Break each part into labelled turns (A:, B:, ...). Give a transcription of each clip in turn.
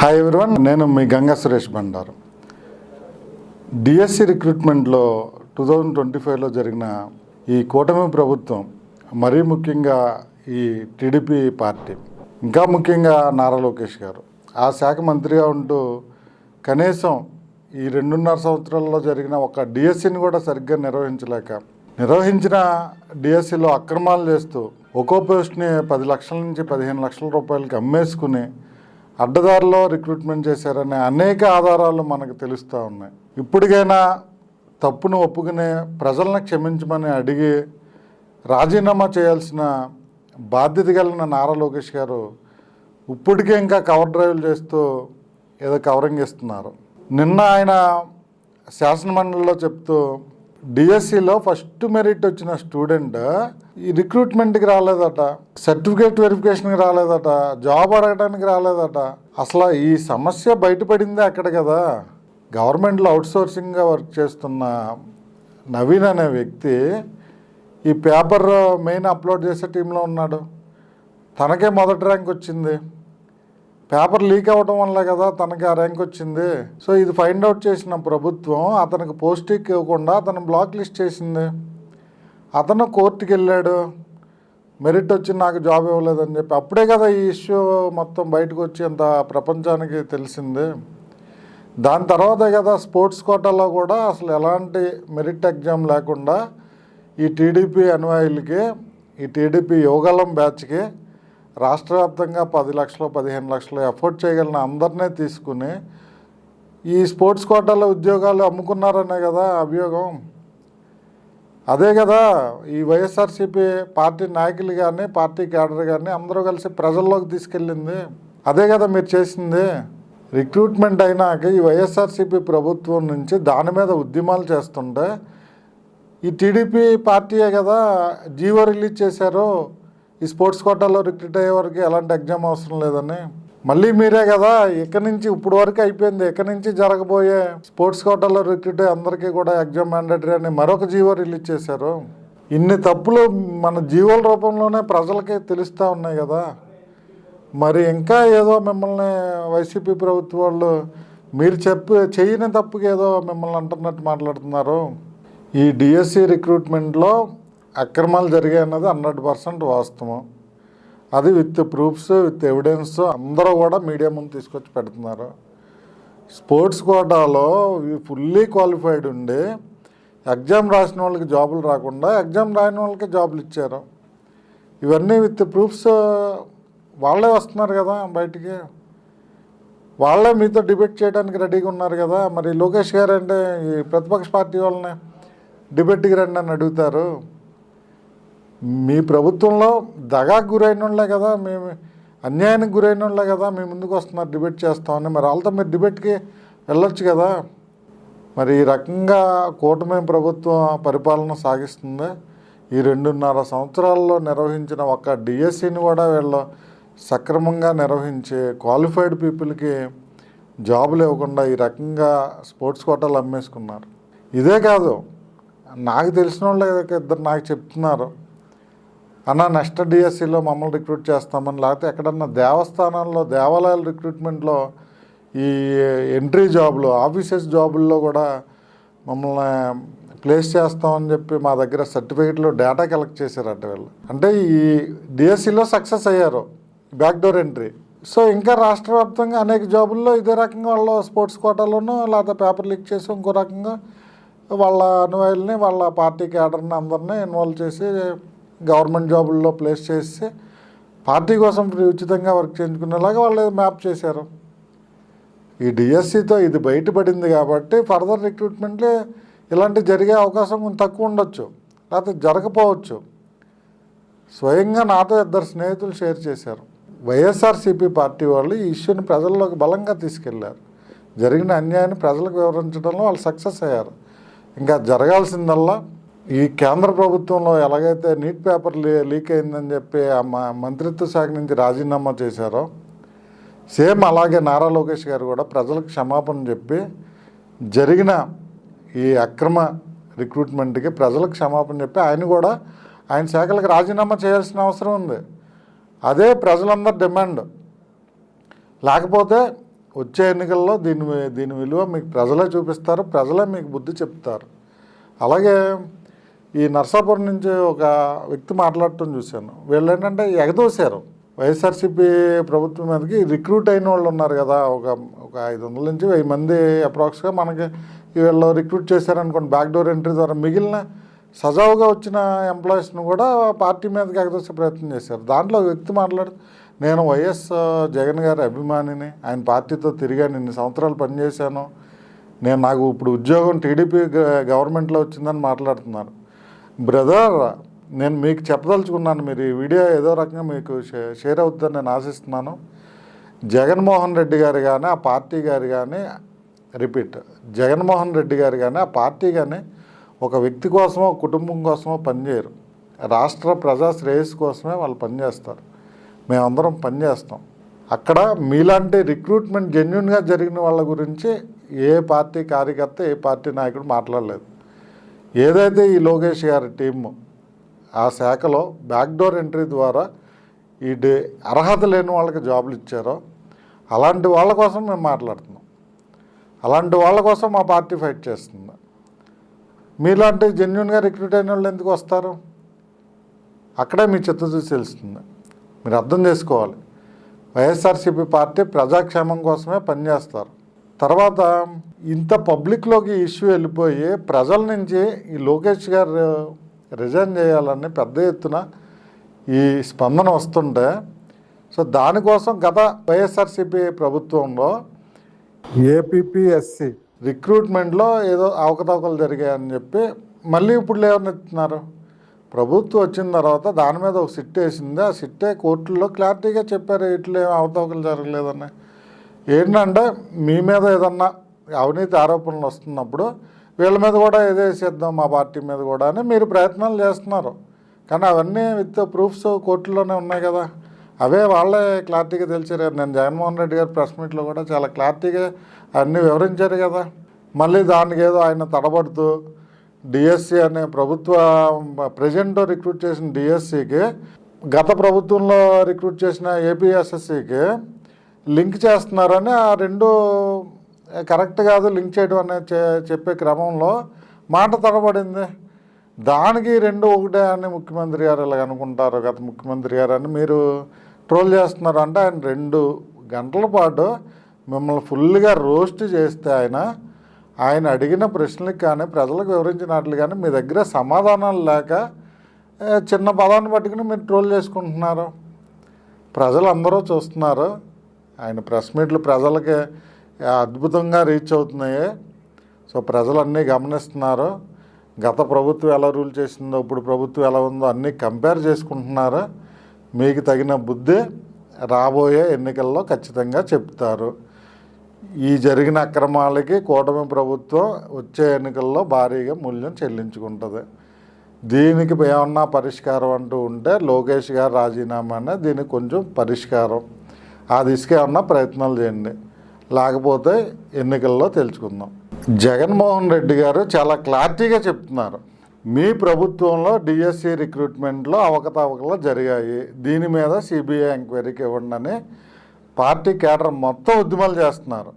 A: Hi everyone, నేను మీ Ganga Suresh Bandaru. DSC రిక్రూట్మెంట్లో 2025లో జరిగిన ఈ కూటమి ప్రభుత్వం, మరీ ముఖ్యంగా ఈ టీడీపీ పార్టీ, ఇంకా ముఖ్యంగా నారా లోకేష్ గారు ఆ శాఖ మంత్రిగా ఉంటూ కనీసం ఈ 2.5 సంవత్సరాల్లో జరిగిన ఒక డిఎస్సిని కూడా సరిగ్గా నిర్వహించిన డిఎస్సిలో అక్రమాలు చేస్తూ ఒక్కో పోస్ట్ని 10 లక్షల నుంచి 15 లక్షల రూపాయలకి అమ్మేసుకుని అడ్డదారిలో రిక్రూట్మెంట్ చేశారనే అనేక ఆధారాలు మనకు తెలుస్తూ ఉన్నాయి. ఇప్పటికైనా తప్పును ఒప్పుకునే ప్రజలను క్షమించమని అడిగి రాజీనామా చేయాల్సిన బాధ్యత కలిగిన నారా లోకేష్ గారు ఇప్పటికే ఇంకా కవర్ డ్రైవ్లు చేస్తూ ఏదో కవరింగ్ ఇస్తున్నారు. నిన్న ఆయన శాసనమండలిలో చెప్తూ డిఎస్సిలో ఫస్ట్ మెరిట్ వచ్చిన స్టూడెంట్ ఈ రిక్రూట్మెంట్కి రాలేదట, సర్టిఫికేట్ వెరిఫికేషన్కి రాలేదట, జాబ్ అడగడానికి రాలేదట. అసలు ఈ సమస్య బయటపడిందే అక్కడ కదా. గవర్నమెంట్లో అవుట్సోర్సింగ్గా వర్క్ చేస్తున్న నవీన్ అనే వ్యక్తి ఈ పేపర్ మెయిన్ అప్లోడ్ చేసే టీంలో ఉన్నాడు. తనకే మొదటి ర్యాంక్ వచ్చింది. పేపర్ లీక్ అవ్వడం వల్ల కదా తనకి ఆ ర్యాంక్ వచ్చింది. సో ఇది ఫైండ్ అవుట్ చేసిన ప్రభుత్వం అతనికి పోస్టింగ్ ఇవ్వకుండా అతను బ్లాక్ లిస్ట్ చేసింది. అతను కోర్టుకి వెళ్ళాడు, మెరిట్ వచ్చి నాకు జాబ్ ఇవ్వలేదని చెప్పి. అప్పుడే కదా ఈ ఇష్యూ మొత్తం బయటకు వచ్చి అంత ప్రపంచానికి తెలిసింది. దాని తర్వాతే కదా స్పోర్ట్స్ కోటాలో కూడా అసలు ఎలాంటి మెరిట్ ఎగ్జామ్ లేకుండా ఈ టీడీపీ అనుయాయులకి, ఈ టీడీపీ యువగలం బ్యాచ్కి రాష్ట్ర వ్యాప్తంగా 10 లక్షలు 15 లక్షలు ఎఫోర్డ్ చేయగలిగిన అందరినీ తీసుకుని ఈ స్పోర్ట్స్ కోటాలో ఉద్యోగాలు అమ్ముకున్నారనే కదా అభియోగం. అదే కదా ఈ వైఎస్ఆర్సీపీ పార్టీ నాయకులు కానీ పార్టీ క్యాడర్ కానీ అందరూ కలిసి ప్రజల్లోకి తీసుకెళ్ళింది. అదే కదా మీరు చేసింది. రిక్రూట్మెంట్ అయినాక ఈ వైఎస్ఆర్సీపీ ప్రభుత్వం నుంచి దాని మీద ఉద్యమాలు చేస్తుంటే ఈ టీడీపీ పార్టీయే కదా జీవో రిలీజ్ చేశారు, ఈ స్పోర్ట్స్ కోటాలో రిక్రూట్ అయ్యే వరకు ఎలాంటి ఎగ్జామ్ అవసరం లేదని. మళ్ళీ మీరే కదా ఇక్కడి నుంచి ఇప్పుడు వరకు అయిపోయింది, ఇక్కడి నుంచి జరగబోయే స్పోర్ట్స్ కోటాలో రిక్రూట్ అయ్యే అందరికీ కూడా ఎగ్జామ్ మ్యాండేటరీ అని మరొక జీవో రిలీజ్ చేశారు. ఇన్ని తప్పులు మన జీవోల రూపంలోనే ప్రజలకి తెలుస్తూ ఉన్నాయి కదా. మరి ఇంకా ఏదో మిమ్మల్ని వైసీపీ ప్రభుత్వం వాళ్ళు మీరు చేయని తప్పుకి ఏదో మిమ్మల్ని అంటున్నట్టు మాట్లాడుతున్నారు. ఈ డిఎస్సి రిక్రూట్మెంట్లో అక్రమాలు జరిగాయి అన్నది 100% వాస్తవం. అది విత్ ప్రూఫ్స్, విత్ ఎవిడెన్స్ అందరూ కూడా మీడియా ముందు తీసుకొచ్చి పెడుతున్నారు. స్పోర్ట్స్ కోటాలో ఫుల్లీ క్వాలిఫైడ్ ఉండి ఎగ్జామ్ రాసిన వాళ్ళకి జాబులు రాకుండా ఎగ్జామ్ రాని వాళ్ళకి జాబులు ఇచ్చారు. ఇవన్నీ విత్ ప్రూఫ్స్ వాళ్ళే వస్తున్నారు కదా బయటికి. వాళ్ళే మీతో డిబేట్ చేయడానికి రెడీగా ఉన్నారు కదా. మరి లోకేష్ గారు అంటే ఈ ప్రతిపక్ష పార్టీ వాళ్ళని డిబేట్కి రండి అని అడుగుతారు. మీ ప్రభుత్వంలో దగాకు గురైన వాళ్ళే కదా, మేము అన్యాయానికి గురైన వాళ్ళే కదా మీ ముందుకు వస్తున్నారు డిబేట్ చేస్తామని. మరి వాళ్ళతో మీరు డిబేట్కి వెళ్ళొచ్చు కదా. మరి ఈ రకంగా కూటమి ప్రభుత్వం పరిపాలన సాగిస్తుంది. ఈ 2.5 సంవత్సరాల్లో నిర్వహించిన ఒక డిఎస్సిని కూడా వీళ్ళు సక్రమంగా నిర్వహించి క్వాలిఫైడ్ పీపుల్కి జాబులు ఇవ్వకుండా ఈ రకంగా స్పోర్ట్స్ కోటాలు అమ్మేసుకున్నారు. ఇదే కాదు, నాకు తెలిసిన వాళ్ళు ఇద్దరు నాకు చెప్తున్నారు, అన్న నెక్స్ట్ డిఎస్సిలో మమ్మల్ని రిక్రూట్ చేస్తామని, లేకపోతే ఎక్కడన్నా దేవస్థానాల్లో దేవాలయాల రిక్రూట్మెంట్లో ఈ ఎంట్రీ జాబులు ఆఫీసెస్ జాబుల్లో కూడా మమ్మల్ని ప్లేస్ చేస్తామని చెప్పి మా దగ్గర సర్టిఫికేట్లు డేటా కలెక్ట్ చేశారట వీళ్ళు. అంటే ఈ డిఎస్సిలో సక్సెస్ అయ్యారు, బ్యాక్డోర్ ఎంట్రీ. సో ఇంకా రాష్ట్ర వ్యాప్తంగా అనేక జాబుల్లో ఇదే రకంగా వాళ్ళు స్పోర్ట్స్ కోటాలోనూ లేకపోతే పేపర్ లీక్ చేసి ఇంకో రకంగా వాళ్ళ అనుయాయుల్ని వాళ్ళ పార్టీ క్యాడర్ని అందరినీ ఇన్వాల్వ్ చేసి గవర్నమెంట్ జాబుల్లో ప్లేస్ చేసి పార్టీ కోసం ఉచితంగా వర్క్ చేయించుకునేలాగా వాళ్ళు మ్యాప్ చేశారు. ఈ డిఎస్సితో ఇది బయటపడింది కాబట్టి ఫర్దర్ రిక్రూట్మెంట్లే ఇలాంటి జరిగే అవకాశం కొంచెం తక్కువ ఉండొచ్చు, లేకపోతే జరగకపోవచ్చు. స్వయంగా నాతో 2 స్నేహితులు షేర్ చేశారు. వైఎస్ఆర్సీపీ పార్టీ వాళ్ళు ఈ ఇష్యూని ప్రజల్లోకి బలంగా తీసుకెళ్లారు. జరిగిన అన్యాయాన్ని ప్రజలకు వివరించడంలో వాళ్ళు సక్సెస్ అయ్యారు. ఇంకా జరగాల్సిందల్లా ఈ కేంద్ర ప్రభుత్వంలో ఎలాగైతే నీట్ పేపర్ లీక్ అయిందని చెప్పి ఆ మంత్రిత్వ శాఖ నుంచి రాజీనామా చేశారో సేమ్ అలాగే నారా లోకేష్ గారు కూడా ప్రజలకు క్షమాపణ చెప్పి జరిగిన ఈ అక్రమ రిక్రూట్మెంట్కి ప్రజలకు క్షమాపణ చెప్పి ఆయన శాఖలకు రాజీనామా చేయాల్సిన అవసరం ఉంది. అదే ప్రజలందరి డిమాండ్. లేకపోతే వచ్చే ఎన్నికల్లో దీని విలువ మీకు ప్రజలే చూపిస్తారు, ప్రజలే మీకు బుద్ధి చెప్తారు. అలాగే ఈ నర్సాపురం నుంచి ఒక వ్యక్తి మాట్లాడటం చూశాను. వీళ్ళు ఏంటంటే ఎగదోశారు వైఎస్ఆర్సీపీ ప్రభుత్వం మీదకి. రిక్రూట్ అయిన వాళ్ళు ఉన్నారు కదా, ఒక 500 నుంచి 1000 మంది అప్రాక్స్గా మనకి వీళ్ళు రిక్రూట్ చేశారనుకోండి బ్యాక్డోర్ ఎంట్రీ ద్వారా. మిగిలిన సజావుగా వచ్చిన ఎంప్లాయీస్ను కూడా పార్టీ మీదకి ఎగదోసే ప్రయత్నం చేశారు. దాంట్లో ఒక వ్యక్తి మాట్లాడుతూ, నేను వైఎస్ జగన్ గారి అభిమానిని, ఆయన పార్టీతో తిరిగాను, ఇన్ని సంవత్సరాలు పనిచేశాను, నాకు ఇప్పుడు ఉద్యోగం టీడీపీ గవర్నమెంట్లో వచ్చిందని మాట్లాడుతున్నారు. బ్రదర్, నేను మీకు చెప్పదలుచుకున్నాను, మీరు ఈ వీడియో ఏదో రకంగా మీకు షేర్ అవుతుందని నేను ఆశిస్తున్నాను. జగన్మోహన్ రెడ్డి గారు కానీ ఆ పార్టీ గారు కానీ జగన్మోహన్ రెడ్డి గారు కానీ ఆ పార్టీ కానీ ఒక వ్యక్తి కోసమో కుటుంబం కోసమో పనిచేయరు. రాష్ట్ర ప్రజా శ్రేయస్సు కోసమే వాళ్ళు పనిచేస్తారు. మేమందరం పనిచేస్తాం. అక్కడ మీలాంటి రిక్రూట్మెంట్ జెన్యున్గా జరిగిన వాళ్ళ గురించి ఏ పార్టీ కార్యకర్త, ఏ పార్టీ నాయకుడు మాట్లాడలేదు. ఏదైతే ఈ లోకేష్ గారి టీము ఆ శాఖలో బ్యాక్డోర్ ఎంట్రీ ద్వారా అర్హత లేని వాళ్ళకి జాబులు ఇచ్చారో అలాంటి వాళ్ళ కోసం మేము మాట్లాడుతున్నాం. అలాంటి వాళ్ళ కోసం మా పార్టీ ఫైట్ చేస్తుంది. మీలాంటి జెన్యున్గా రిక్రూట్ అయిన వాళ్ళు ఎందుకు వస్తారు? అక్కడే మీ చిత్తశుద్ధి తెలుస్తుంది. మీరు అర్థం చేసుకోవాలి, వైఎస్ఆర్సీపీ పార్టీ ప్రజాక్షేమం కోసమే పనిచేస్తారు. తర్వాత ఇంత పబ్లిక్లోకి ఇష్యూ వెళ్ళిపోయి ప్రజల నుంచి ఈ లోకేష్ గారు రిజైన్ చేయాలని పెద్ద ఎత్తున ఈ స్పందన వస్తుంటే, సో దానికోసం గత వైఎస్ఆర్సీపీ ప్రభుత్వంలో ఏపీపీఎస్సి రిక్రూట్మెంట్లో ఏదో అవకతవకలు జరిగాయని చెప్పి మళ్ళీ ఇప్పుడు లేవనెత్తున్నారు. ప్రభుత్వం వచ్చిన తర్వాత దాని మీద ఒక సిట్ వేసింది. ఆ సిట్టే కోర్టుల్లో క్లారిటీగా చెప్పారు ఇట్లా ఏం అవకతవకలు జరగలేదని. ఏంటంటే మీ మీద ఏదన్నా అవినీతి ఆరోపణలు వస్తున్నప్పుడు వీళ్ళ మీద కూడా ఏదేసేద్దాం మా పార్టీ మీద కూడా అని మీరు ప్రయత్నాలు చేస్తున్నారు. కానీ అవన్నీ విత్ ప్రూఫ్స్ కోర్టులోనే ఉన్నాయి కదా, అవే వాళ్ళే క్లారిటీగా తెలిసారు. నేను జగన్మోహన్ రెడ్డి గారి ప్రెస్ మీట్లో కూడా చాలా క్లారిటీగా అన్నీ వివరించారు కదా. మళ్ళీ దానికి ఏదో ఆయన తడబడుతూ డిఎస్సి అనే ప్రభుత్వ ప్రజెంట్ రిక్రూట్ చేసిన డిఎస్సికి గత ప్రభుత్వంలో రిక్రూట్ చేసిన ఏపీఎస్ఎస్సికి లింక్ చేస్తున్నారని ఆ రెండు కరెక్ట్ కాదు లింక్ చేయడం అనేది చెప్పే క్రమంలో మాట తడబడింది. దానికి రెండు ఒకటే అని ముఖ్యమంత్రి గారు ఇలా అనుకుంటారు, గత ముఖ్యమంత్రి గారు అని మీరు ట్రోల్ చేస్తున్నారు. అంటే ఆయన 2 గంటల పాటు మిమ్మల్ని ఫుల్గా రోస్ట్ చేస్తే ఆయన అడిగిన ప్రశ్నలకు కానీ ప్రజలకు వివరించినట్లు కానీ మీ దగ్గర సమాధానాలు లేక చిన్న పదాన్ని పట్టుకుని మీరు ట్రోల్ చేసుకుంటున్నారు. ప్రజలు అందరూ చూస్తున్నారు. ఆయన ప్రెస్ మీట్లు ప్రజలకి అద్భుతంగా రీచ్ అవుతున్నాయి. సో ప్రజలన్నీ గమనిస్తున్నారు. గత ప్రభుత్వం ఎలా రూల్ చేసిందో ఇప్పుడు ప్రభుత్వం ఎలా ఉందో అన్నీ కంపేర్ చేసుకుంటున్నారు. మీకు తగిన బుద్ధి రాబోయే ఎన్నికల్లో ఖచ్చితంగా చెప్తారు. ఈ జరిగిన అక్రమాలకి కూటమి ప్రభుత్వం వచ్చే ఎన్నికల్లో భారీగా మూల్యం చెల్లించుకుంటుంది. దీనికి ఏమన్నా పరిష్కారం అంటూ ఉంటే లోకేష్ గారు రాజీనామానే దీనికి కొంచెం పరిష్కారం. ఆ దిశగా ఏమన్నా ప్రయత్నాలు చేయండి, లేకపోతే ఎన్నికల్లో తెలుసుకుందాం. జగన్మోహన్ రెడ్డి గారు చాలా క్లారిటీగా చెప్తున్నారు, మీ ప్రభుత్వంలో డిఎస్సి రిక్రూట్మెంట్లో అవకతవకలు జరిగాయి, దీని మీద సిబిఐ ఎంక్వైరీకి ఇవ్వండి అని పార్టీ కేడర్ మొత్తం ఉద్యమాలు చేస్తున్నారు.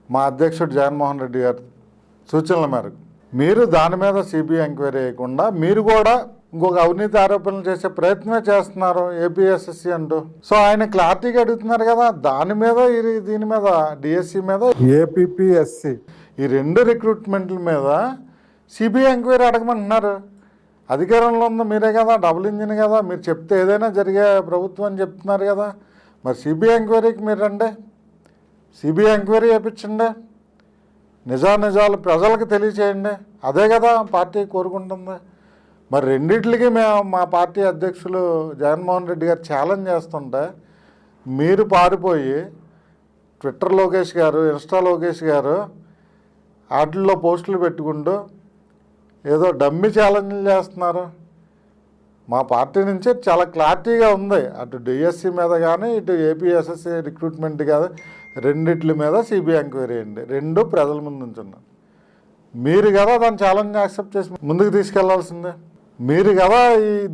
A: మా అధ్యక్షుడు జగన్మోహన్ రెడ్డి గారి సూచనల మేరకు మీరు దాని మీద సిబిఐ ఎంక్వైరీ చేయకుండా మీరు కూడా ఇంకొక అవినీతి ఆరోపణలు చేసే ప్రయత్నమే చేస్తున్నారు ఏపీఎస్ఎస్సి అంటూ. సో ఆయన క్లారిటీగా అడుగుతున్నారు కదా, దాని మీద దీని మీద డిఎస్సి మీద ఏపీఎస్సి ఈ 2 రిక్రూట్మెంట్ల మీద సిబిఐ ఎంక్వైరీ అడగమంటున్నారు. అధికారంలో ఉందో మీరే కదా, డబుల్ ఇంజిన్ కదా, మీరు చెప్తే ఏదైనా జరిగే ప్రభుత్వం అని చెప్తున్నారు కదా. మరి సిబిఐ ఎంక్వైరీకి మీరు రండి, సిబిఐ ఎంక్వైరీ చేయించండి, నిజాలు ప్రజలకు తెలియచేయండి. అదే కదా పార్టీ కోరుకుంటుంది. మరి రెండిట్లకి మా పార్టీ అధ్యక్షులు జగన్మోహన్ రెడ్డి గారు ఛాలెంజ్ చేస్తుంటే మీరు పారిపోయి ట్విట్టర్ లోకేష్ గారు, ఇన్స్టా లోకేష్ గారు వాటిల్లో పోస్టులు పెట్టుకుంటూ ఏదో డమ్మీ ఛాలెంజ్లు చేస్తున్నారు. మా పార్టీ నుంచి చాలా క్లారిటీగా ఉంది, అటు డిఎస్సి మీద కానీ ఇటు ఏపీఎస్ఎస్సి రిక్రూట్మెంట్ కాదు, రెండిట్ల మీద సిబిఐ ఎంక్వైరీ అండి. 2 ప్రజల ముందు ఉంచున్నారు. మీరు కదా దాన్ని ఛాలెంజ్ యాక్సెప్ట్ చేసి ముందుకు తీసుకెళ్లాల్సిందే. మీరు కదా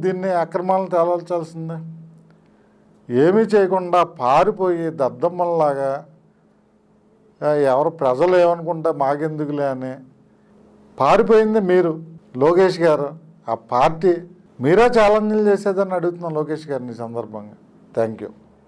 A: దీన్ని అక్రమాలను తేల్చాల్సిందే. ఏమీ చేయకుండా పారిపోయి దద్దమ్మల్లాగా ఎవరు ప్రజలు ఏమనుకుంటే మాకెందుకులే అని పారిపోయింది మీరు, లోకేష్ గారు. ఆ పార్టీ మీరే ఛాలెంజ్లు చేసేదని అడుగుతున్నాం లోకేష్ గారిని ఈ సందర్భంగా. Thank you.